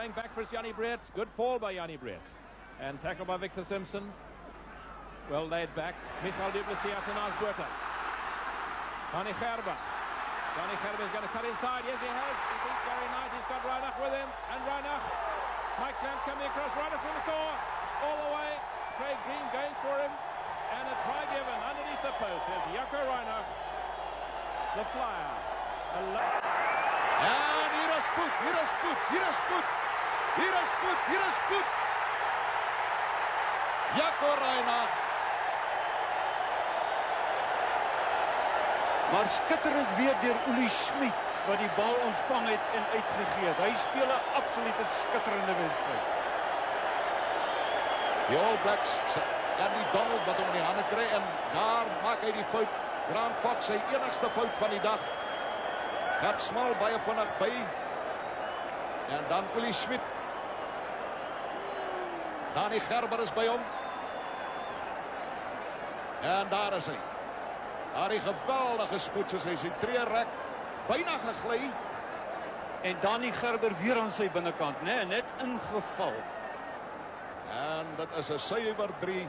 Back for Jannie Brett. Good fall by Jannie Brett. And tackled by Victor Simpson. Well laid back. Michael du Plessis out to Naas Botha. Danie Gerber. Danie Gerber is going to cut inside. Yes, he has. He beats Gary Knight. He's got Reinach with him. And Reinach. Mike Clamp coming across. Reinach from the score. All the way. Craig Green going for him. And a try given underneath the post. There's Jaco Reinach. The flyer. En hier is spoed, hier is spoed, hier is spoed. Hier is spoed, hier is spoed. Jaco Reinach. Maar skitterend weer deur Uli Schmid wat die bal ontvang het en uitgegee het. Hy speel 'n absolute skitterende wedstryd. Die All Blacks, Andy Donald wat hom in die hande kry en daar maak hy die fout. Grant Fox sy enigste fout van die dag. Gaat smal baie vinnig by. En dan Uli Schmid. Danie Gerber is by hom. En daar is hy. Daar die geweldige spoed soos hy sy treerek byna gegly. En Danie Gerber weer aan sy binnekant, net ingeval. En dit is 'n suiwer 3.